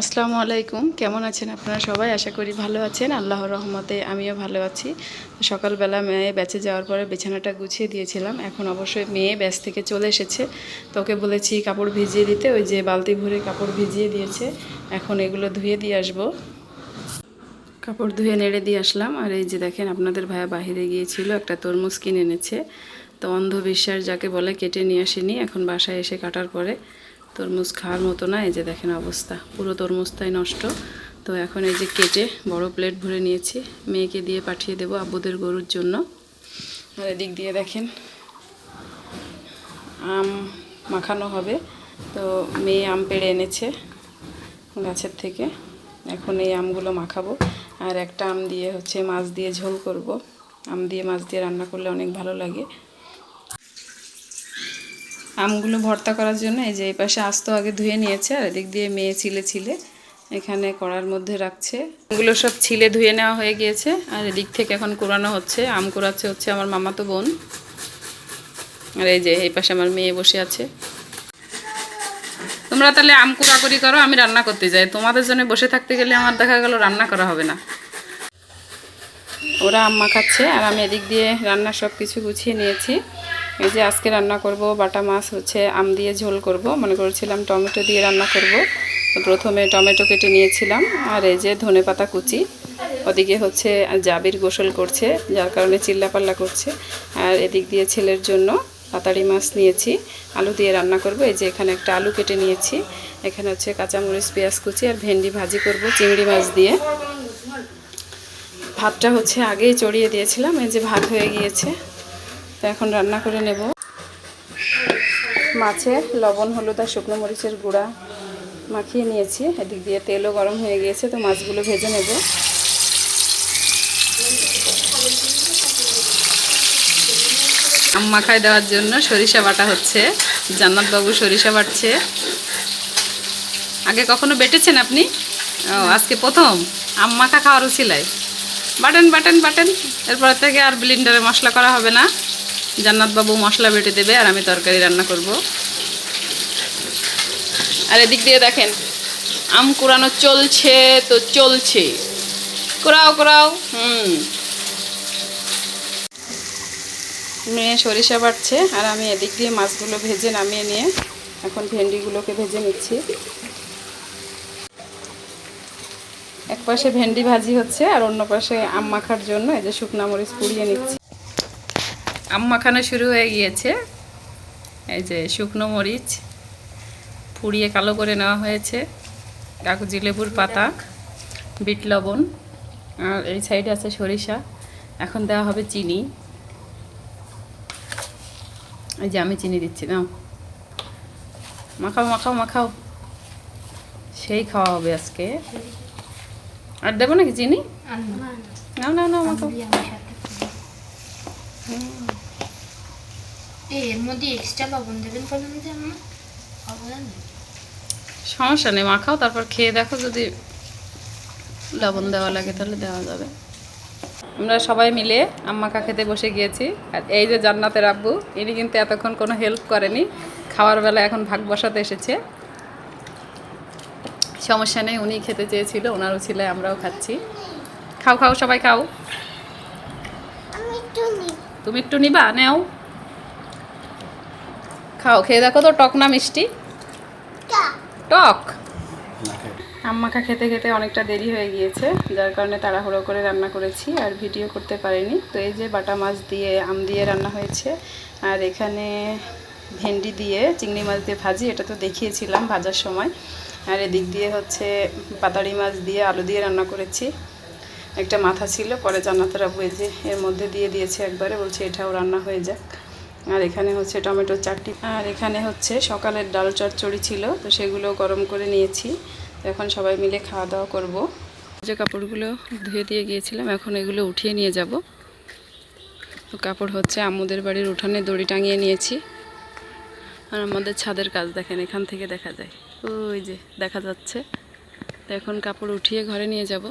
আসসালামু আলাইকুম, কেমন আছেন আপনারা সবাই? আশা করি ভালো আছেন। আল্লাহর রহমতে আমিও ভালো আছি। সকালবেলা মেয়ে ব্যাচে যাওয়ার পরে বিছানাটা গুছিয়ে দিয়েছিলাম। এখন অবশ্যই মেয়ে ব্যাচ থেকে চলে এসেছে, তো ওকে বলেছি কাপড় ভিজিয়ে দিতে। ওই যে বালতি ভরে কাপড় ভিজিয়ে দিয়েছে, এখন এগুলো ধুয়ে দিয়ে আসবো। কাপড় ধুয়ে নেড়ে দিয়ে আসলাম। আর এই যে দেখেন, আপনাদের ভাইয়া বাহিরে গিয়েছিল, একটা তরমুজ কিনে এনেছে। তো অন্ধবিশ্বাস যাকে বলে কেটে নিয়ে আসেনি, এখন বাসায় এসে কাটার পরে তরমুজ খাওয়ার মতো না। এই যে দেখেন অবস্থা, পুরো তরমুজটাই নষ্ট। তো এখন এই যে কেটে বড় প্লেট ভরে নিয়েছি, মেয়েকে দিয়ে পাঠিয়ে দেবো আব্বুদের গরুর জন্য। আর এদিক দিয়ে দেখেন আম মাখানো হবে। তো মেয়ে আম পেড়ে এনেছে গাছের থেকে, এখন এই আমগুলো মাখাবো। আর একটা আম দিয়ে হচ্ছে মাছ দিয়ে ঝোল করব। আম দিয়ে মাছ দিয়ে রান্না করলে অনেক ভালো লাগে। আমগুলো ভর্তা করার জন্য এই যে এই পাশে আস্ত আগে ধুয়ে নিয়েছে, আর এদিক দিয়ে মেয়ে ছিলে এখানে কড়ার মধ্যে রাখছে। আমগুলো সব ছিলে ধুয়ে নেওয়া হয়ে গিয়েছে, আর এদিক থেকে এখন কুড়ানো হচ্ছে। আম কুড়াচ্ছে হচ্ছে আমার মামাতো বোন। আর এই যে এই পাশে আমার মেয়ে বসে আছে। তোমরা তাহলে আম কুড়াকুড়ি করো, আমি রান্না করতে যাই। তোমাদের জন্য বসে থাকতে গেলে আমার দেখা গেল রান্না করা হবে না। ওরা আম মাখাচ্ছে আর আমি এদিক দিয়ে রান্নার সব কিছু গুছিয়ে নিয়েছি। এই যে আজকে রান্না করব বাটা মাছ, হচ্ছে আম দিয়ে ঝোল করব। মনে করেছিলাম টমেটো দিয়ে রান্না করব, তো প্রথমে টমেটো কেটে নিয়েছিলাম। আর এই যে ধনেপাতা কুচি, ওদিকে হচ্ছে জাবির গোসল করছে, যার কারণে চিল্লাপাল্লা করছে। আর এদিক দিয়ে ছেলের জন্য পাতাড়ি মাছ নিয়েছি, আলু দিয়ে রান্না করব। এই যে এখানে একটা আলু কেটে নিয়েছি, এখানে হচ্ছে কাঁচামরিচ পেঁয়াজ কুচি আর ভেন্ডি ভাজি করব চিংড়ি মাছ দিয়ে। ভাতটা হচ্ছে আগেই চড়িয়ে দিয়েছিলাম, এই যে ভাত হয়ে গিয়েছে। তো এখন রান্না করে নেব। মাছে লবণ হলুদ আর শুকনো মরিচের গুঁড়া মাখিয়ে নিয়েছি। এদিক দিয়ে তেলও গরম হয়ে গিয়েছে, তো মাছগুলো ভেজে নেব। আম মাখায় দেওয়ার জন্য সরিষা বাটা হচ্ছে, জান্নাতবাবু সরিষা বাটছে। আগে কখনো বেটেছেন আপনি? ও, আজকে প্রথম আম মাখা খাওয়ার উছিলায় বাটেন বাটেন বাটেন। এরপর থেকে আর ব্লেন্ডারে মশলা করা হবে না, জান্নাতবাবু মশলা বেটে দেবে আর আমি তরকারি রান্না করব। আর এদিক দিয়ে দেখেন আম কুড়ানো চলছে, তো চলছে, কুড়াও কুড়াও। মেয়ে সরিষা বাটছে আর আমি এদিক দিয়ে মাছগুলো ভেজে নামিয়ে নিয়ে এখন ভেন্ডিগুলোকে ভেজে নিচ্ছি। এক পাশে ভেন্ডি ভাজি হচ্ছে আর অন্য পাশে আম মাখার জন্য এই যে শুকনা মরিচ পুড়িয়ে নিচ্ছি। আম মাখানো শুরু হয়ে গিয়েছে। এই যে শুকনো মরিচ পুড়িয়ে কালো করে নেওয়া হয়েছে, কাগজি লেবুর পাতা, বিট লবণ, আর এই সাইডে আছে সরিষা। এখন দেওয়া হবে চিনি। এই যে আমি চিনি দিচ্ছি, নাও মাখাও মাখাও মাখাও, সেই খাওয়া হবে আজকে। আর দেবো নাকি চিনি? নাও নাও নাও মাখাও। এর মধ্যে এক্সট্রা লবণ দেবেন বলেন যে আমার সমস্যা নেই, মাখাও, তারপর খেয়ে দেখো, যদি লবণ দেওয়া লাগে তাহলে দেওয়া যাবে। আমরা সবাই মিলে আম মাখা খেতে বসে গিয়েছি। আর এই যে জান্নাতের আব্বু, ইনি কিন্তু এতক্ষণ কোনো হেল্প করেনি, খাওয়ার বেলা এখন ভাগ বসাতে এসেছে। সমস্যা নেই, উনি খেতে চেয়েছিল, ওনারও ছিল, আমরাও খাচ্ছি। খাও খাও সবাই খাও। তুমি একটু নিবা, নেও খাও, খেয়ে দেখো তো টক না মিষ্টি? টক। আম মাখা খেতে খেতে অনেকটা দেরি হয়ে গিয়েছে, যার কারণে তাড়াহুড়ো করে রান্না করেছি আর ভিডিও করতে পারিনি। তো এই যে বাটা মাছ দিয়ে আম দিয়ে রান্না হয়েছে, আর এখানে ভেন্ডি দিয়ে চিংড়ি মাছ দিয়ে ভাজি, এটা তো দেখিয়েছিলাম ভাজার সময়। আর এদিক দিয়ে হচ্ছে পাতাড়ি মাছ দিয়ে আলু দিয়ে রান্না করেছি। একটা মাথা ছিল, পরে জান্নাতের আব্বু এই যে এর মধ্যে দিয়ে দিয়েছে একবারে, বলছে এটাও রান্না হয়ে যাক। আর এখানে হচ্ছে টমেটোর চাটনি, আর এখানে হচ্ছে সকালের ডাল চচ্চড়ি ছিল, তো সেগুলো গরম করে নিয়েছি। তো এখন সবাই মিলে খাওয়া দাওয়া করব। যে কাপড়গুলো ধুয়ে দিয়ে গিয়েছিলাম, এখন এগুলো উঠিয়ে নিয়ে যাব। তো কাপড় হচ্ছে আম্মুদের বাড়ির উঠানে দড়ি টাঙিয়ে নিয়েছি। আর আমাদের ছাদের কাজ দেখেন, এখান থেকে দেখা যায়, ওই যে দেখা যাচ্ছে। তো এখন কাপড় উঠিয়ে ঘরে নিয়ে যাব।